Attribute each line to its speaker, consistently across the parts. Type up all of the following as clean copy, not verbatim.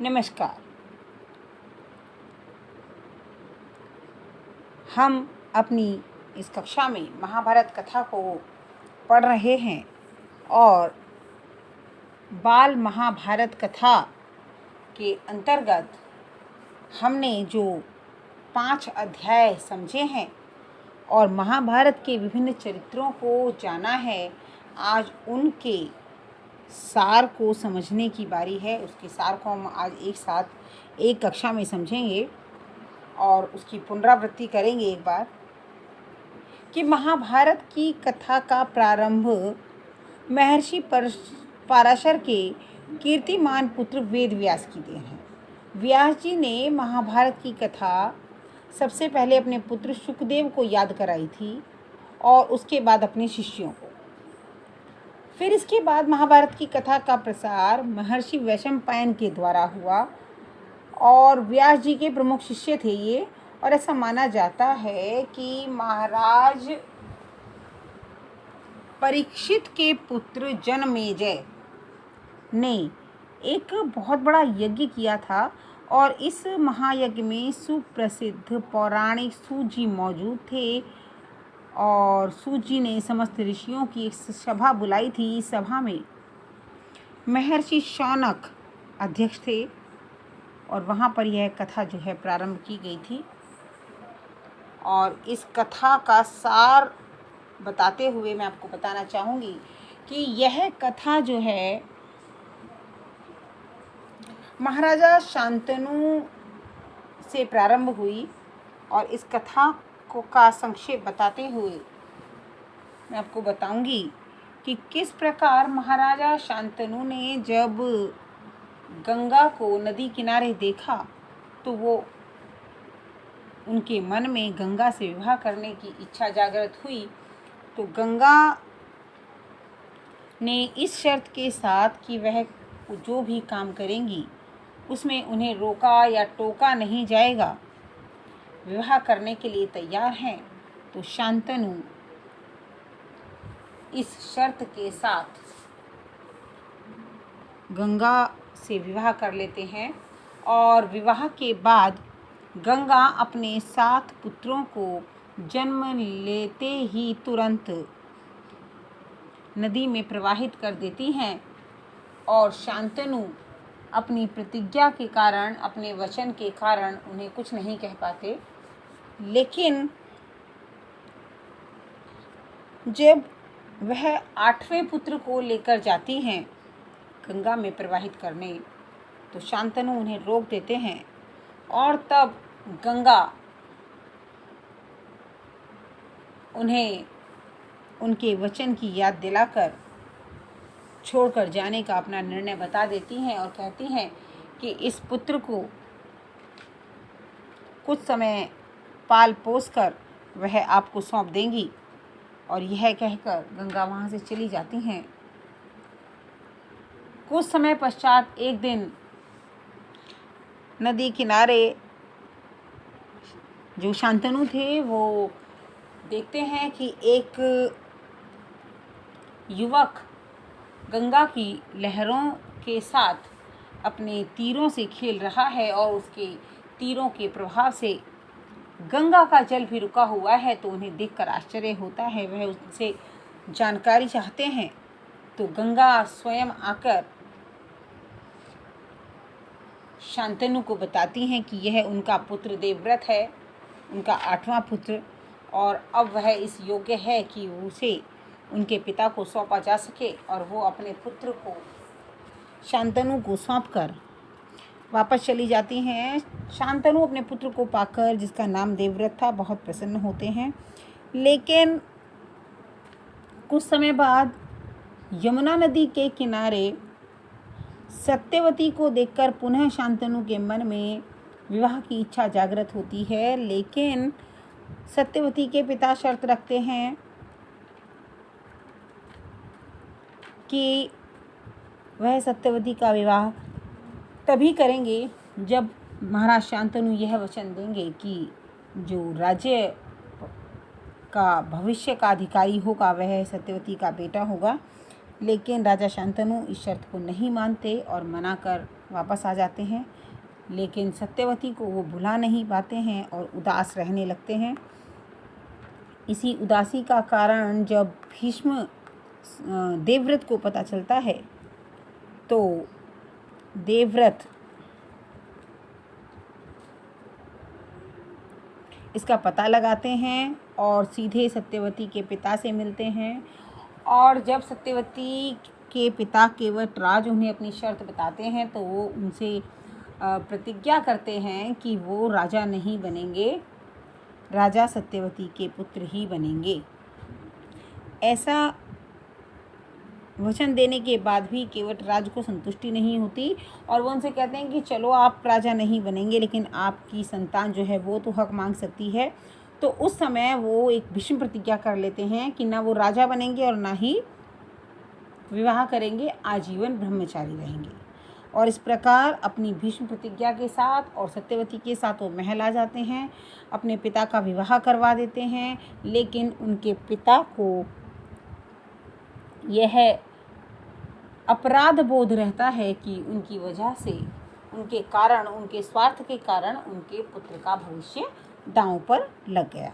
Speaker 1: नमस्कार। हम अपनी इस कक्षा में महाभारत कथा को पढ़ रहे हैं और बाल महाभारत कथा के अंतर्गत हमने जो 5 अध्याय समझे हैं और महाभारत के विभिन्न चरित्रों को जाना है, आज उनके सार को समझने की बारी है। उसके सार को हम आज एक साथ एक कक्षा में समझेंगे और उसकी पुनरावृत्ति करेंगे एक बार कि महाभारत की कथा का प्रारंभ महर्षि पराशर के कीर्तिमान पुत्र वेद व्यास की देन है। व्यास जी ने महाभारत की कथा सबसे पहले अपने पुत्र शुकदेव को याद कराई थी और उसके बाद अपने शिष्यों को। फिर इसके बाद महाभारत की कथा का प्रसार महर्षि वैशंपायन के द्वारा हुआ और व्यास जी के प्रमुख शिष्य थे ये। और ऐसा माना जाता है कि महाराज परीक्षित के पुत्र जनमेजय ने एक बहुत बड़ा यज्ञ किया था और इस महायज्ञ में सुप्रसिद्ध पौराणिक सूत जी मौजूद थे और सूत जी ने समस्त ऋषियों की एक सभा बुलाई थी। इस सभा में महर्षि शौनक अध्यक्ष थे और वहाँ पर यह कथा जो है प्रारंभ की गई थी। और इस कथा का सार बताते हुए मैं आपको बताना चाहूँगी कि यह कथा जो है महाराजा शांतनु से प्रारंभ हुई और इस कथा का संक्षेप बताते हुए मैं आपको बताऊंगी कि किस प्रकार महाराजा शांतनु ने जब गंगा को नदी किनारे देखा तो वो उनके मन में गंगा से विवाह करने की इच्छा जागृत हुई। तो गंगा ने इस शर्त के साथ कि वह जो भी काम करेंगी उसमें उन्हें रोका या टोका नहीं जाएगा, विवाह करने के लिए तैयार हैं। तो शांतनु इस शर्त के साथ गंगा से विवाह कर लेते हैं और विवाह के बाद गंगा अपने 7 पुत्रों को जन्म लेते ही तुरंत नदी में प्रवाहित कर देती हैं और शांतनु अपनी प्रतिज्ञा के कारण, अपने वचन के कारण उन्हें कुछ नहीं कह पाते। लेकिन जब वह 8वें पुत्र को लेकर जाती हैं गंगा में प्रवाहित करने, तो शांतनु उन्हें रोक देते हैं और तब गंगा उन्हें उनके वचन की याद दिलाकर छोड़कर जाने का अपना निर्णय बता देती हैं और कहती हैं कि इस पुत्र को कुछ समय पाल पोस कर वह आपको सौंप देंगी। और यह कहकर गंगा वहाँ से चली जाती हैं। कुछ समय पश्चात एक दिन नदी किनारे जो शांतनु थे वो देखते हैं कि एक युवक गंगा की लहरों के साथ अपने तीरों से खेल रहा है और उसके तीरों के प्रभाव से गंगा का जल भी रुका हुआ है। तो उन्हें देखकर आश्चर्य होता है, वह उनसे जानकारी चाहते हैं। तो गंगा स्वयं आकर शांतनु को बताती हैं कि यह उनका पुत्र देवव्रत है, उनका 8वां पुत्र, और अब वह इस योग्य है कि उसे उनके पिता को सौंपा जा सके। और वो अपने पुत्र को शांतनु को सौंपकर वापस चली जाती हैं। शांतनु अपने पुत्र को पाकर, जिसका नाम देवव्रत था, बहुत प्रसन्न होते हैं। लेकिन कुछ समय बाद यमुना नदी के किनारे सत्यवती को देखकर पुनः शांतनु के मन में विवाह की इच्छा जागृत होती है। लेकिन सत्यवती के पिता शर्त रखते हैं कि वह सत्यवती का विवाह तभी करेंगे जब महाराज शांतनु यह वचन देंगे कि जो राज्य का भविष्य का अधिकारी होगा वह सत्यवती का बेटा होगा। लेकिन राजा शांतनु इस शर्त को नहीं मानते और मना कर वापस आ जाते हैं। लेकिन सत्यवती को वो भुला नहीं पाते हैं और उदास रहने लगते हैं। इसी उदासी का कारण जब भीष्म देवव्रत को पता चलता है तो देवव्रत इसका पता लगाते हैं और सीधे सत्यवती के पिता से मिलते हैं। और जब सत्यवती के पिता केवटराज उन्हें अपनी शर्त बताते हैं तो वो उनसे प्रतिज्ञा करते हैं कि वो राजा नहीं बनेंगे, राजा सत्यवती के पुत्र ही बनेंगे। ऐसा वचन देने के बाद भी केवटराज को संतुष्टि नहीं होती और वो उनसे कहते हैं कि चलो आप राजा नहीं बनेंगे, लेकिन आपकी संतान जो है वो तो हक मांग सकती है। तो उस समय वो एक भीष्म प्रतिज्ञा कर लेते हैं कि ना वो राजा बनेंगे और ना ही विवाह करेंगे, आजीवन ब्रह्मचारी रहेंगे। और इस प्रकार अपनी भीष्म प्रतिज्ञा के साथ और सत्यवती के साथ वो महल आ जाते हैं, अपने पिता का विवाह करवा देते हैं। लेकिन उनके पिता को यह अपराध बोध रहता है कि उनकी वजह से, उनके कारण, उनके स्वार्थ के कारण उनके पुत्र का भविष्य दांव पर लग गया।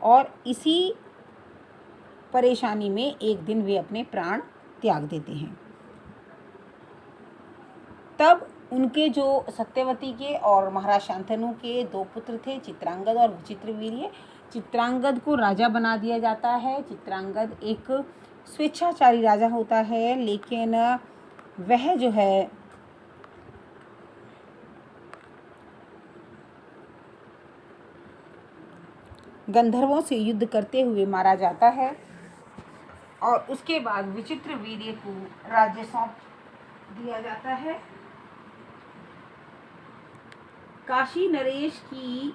Speaker 1: और इसी परेशानी में एक दिन वे अपने प्राण त्याग देते हैं। तब उनके जो सत्यवती के और महाराज शांतनु के 2 पुत्र थे, चित्रांगद और विचित्रवीर्य, चित्रांगद को राजा बना दिया जाता है। चित्रांगद एक स्वेच्छाचारी राजा होता है, लेकिन वह जो है गंधर्वों से युद्ध करते हुए मारा जाता है। और उसके बाद विचित्रवीर्य को राज्य सौंप दिया जाता है। काशी नरेश की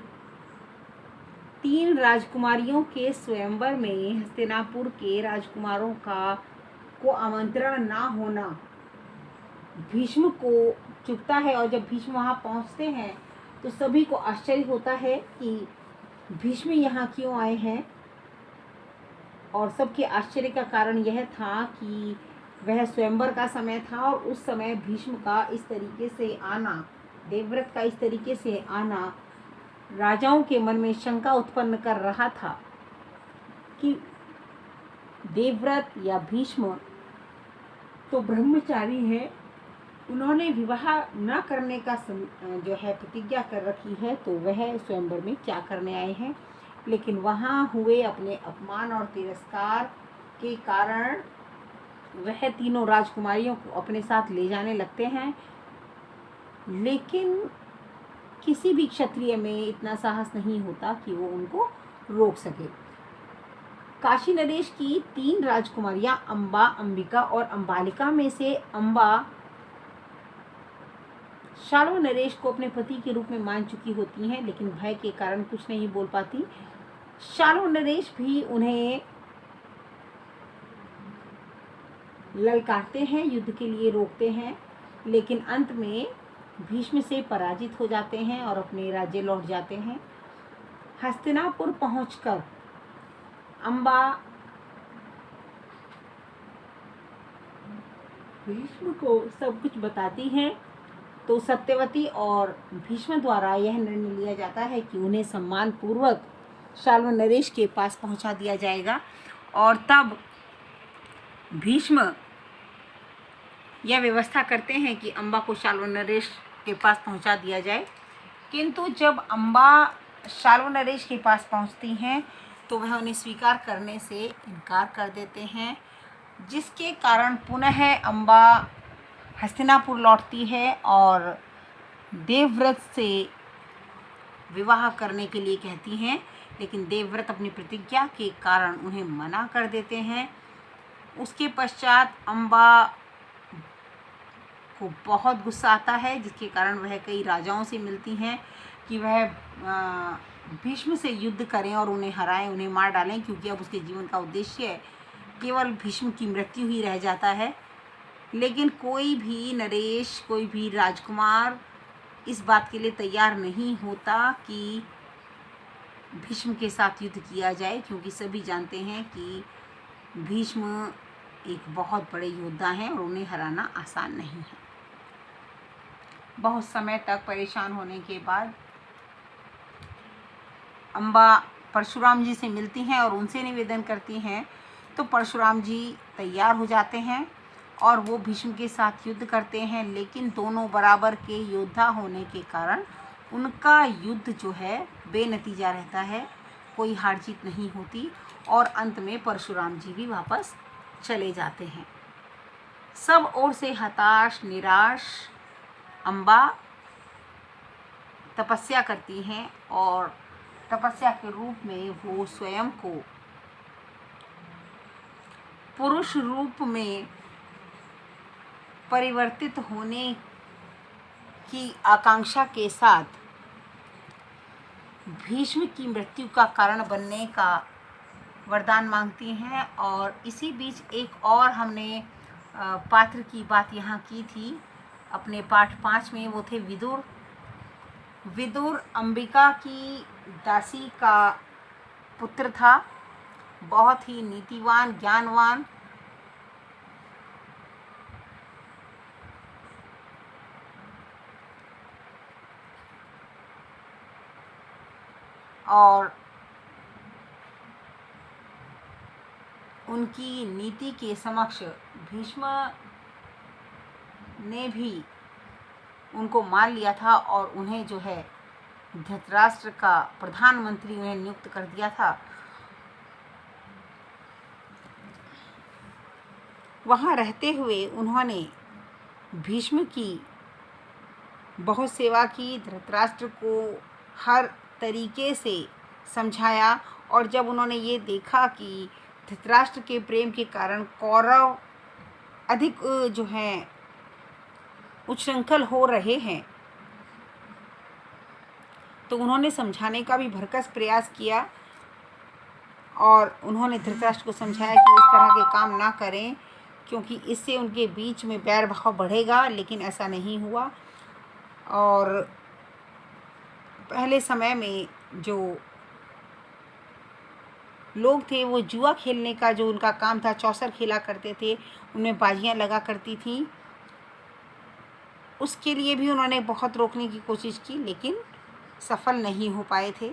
Speaker 1: 3 राजकुमारियों के स्वयंवर में हस्तिनापुर के राजकुमारों को आमंत्रण ना होना भीष्म को चुभता है। और जब भीष्म वहाँ पहुँचते हैं तो सभी को आश्चर्य होता है कि भीष्म यहाँ क्यों आए हैं। और सबके आश्चर्य का कारण यह था कि वह स्वयंवर का समय था और उस समय भीष्म का इस तरीके से आना, देवव्रत का इस तरीके से आना राजाओं के मन में शंका उत्पन्न कर रहा था कि देवव्रत या भीष्म तो ब्रह्मचारी है, उन्होंने विवाह न करने का जो है प्रतिज्ञा कर रखी है, तो वह स्वयंवर में क्या करने आए हैं। लेकिन वहाँ हुए अपने अपमान और तिरस्कार के कारण वह तीनों राजकुमारियों को अपने साथ ले जाने लगते हैं। लेकिन किसी भी क्षत्रिय में इतना साहस नहीं होता कि वो उनको रोक सके। काशी नरेश की 3 राजकुमारियां अम्बा, अंबिका और अंबालिका में से अम्बा शाल्व नरेश को अपने पति के रूप में मान चुकी होती हैं, लेकिन भय के कारण कुछ नहीं बोल पाती। शाल्व नरेश भी उन्हें ललकारते हैं, युद्ध के लिए रोकते हैं, लेकिन अंत में भीष्म से पराजित हो जाते हैं और अपने राज्य लौट जाते हैं। हस्तिनापुर पहुंचकर अम्बा भीष्म को सब कुछ बताती हैं, तो सत्यवती और भीष्म द्वारा यह निर्णय लिया जाता है कि उन्हें सम्मान पूर्वक शाल्व नरेश के पास पहुंचा दिया जाएगा। और तब भीष्म यह व्यवस्था करते हैं कि अम्बा को शाल्व नरेश के पास पहुंचा दिया जाए। किंतु जब अम्बा शाल्व नरेश के पास पहुंचती हैं तो वह उन्हें स्वीकार करने से इनकार कर देते हैं, जिसके कारण पुनः अम्बा हस्तिनापुर लौटती है और देवव्रत से विवाह करने के लिए कहती हैं। लेकिन देवव्रत अपनी प्रतिज्ञा के कारण उन्हें मना कर देते हैं। उसके पश्चात अम्बा को बहुत गुस्सा आता है, जिसके कारण वह कई राजाओं से मिलती हैं कि वह भीष्म से युद्ध करें और उन्हें हराएं, उन्हें मार डालें, क्योंकि अब उसके जीवन का उद्देश्य केवल भीष्म की मृत्यु ही रह जाता है। लेकिन कोई भी नरेश, कोई भी राजकुमार इस बात के लिए तैयार नहीं होता कि भीष्म के साथ युद्ध किया जाए, क्योंकि सभी जानते हैं कि भीष्म एक बहुत बड़े योद्धा हैं और उन्हें हराना आसान नहीं है। बहुत समय तक परेशान होने के बाद अम्बा परशुराम जी से मिलती हैं और उनसे निवेदन करती हैं, तो परशुराम जी तैयार हो जाते हैं और वो भीष्म के साथ युद्ध करते हैं। लेकिन दोनों बराबर के योद्धा होने के कारण उनका युद्ध जो है बेनतीजा रहता है, कोई हार जीत नहीं होती और अंत में परशुराम जी भी वापस चले जाते हैं। सब ओर से हताश निराश अम्बा तपस्या करती हैं और तपस्या के रूप में वो स्वयं को पुरुष रूप में परिवर्तित होने की आकांक्षा के साथ भीष्म की मृत्यु का कारण बनने का वरदान मांगती हैं। और इसी बीच एक और हमने पात्र की बात यहाँ की थी अपने पाठ 5 में, वो थे विदुर। विदुर अंबिका की दासी का पुत्र था, बहुत ही नीतिवान ज्ञानवान और उनकी नीति के समक्ष भीष्म ने भी उनको मान लिया था और उन्हें जो है धृतराष्ट्र का प्रधानमंत्री उन्हें नियुक्त कर दिया था। वहाँ रहते हुए उन्होंने भीष्म की बहुत सेवा की, धृतराष्ट्र को हर तरीके से समझाया। और जब उन्होंने ये देखा कि धृतराष्ट्र के प्रेम के कारण कौरव अधिक जो हैं उच्छृंखल हो रहे हैं, तो उन्होंने समझाने का भी भरकस प्रयास किया और उन्होंने धृतराष्ट्र को समझाया कि इस तरह के काम ना करें क्योंकि इससे उनके बीच में बैर भाव बढ़ेगा। लेकिन ऐसा नहीं हुआ। और पहले समय में जो लोग थे वो जुआ खेलने का जो उनका काम था, चौसर खेला करते थे, उनमें बाजियां लगा करती थी, उसके लिए भी उन्होंने बहुत रोकने की कोशिश की लेकिन सफल नहीं हो पाए थे।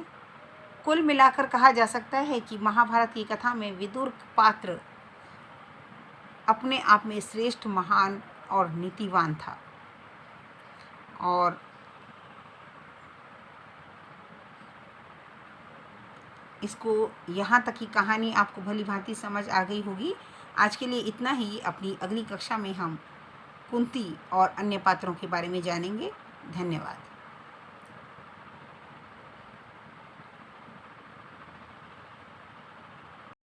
Speaker 1: कुल मिलाकर कहा जा सकता है कि महाभारत की कथा में विदुर पात्र अपने आप में श्रेष्ठ, महान और नीतिवान था। और इसको यहाँ तक की कहानी आपको भली भांति समझ आ गई होगी। आज के लिए इतना ही। अपनी अगली कक्षा में हम कुंती और अन्य पात्रों के बारे में जानेंगे। धन्यवाद।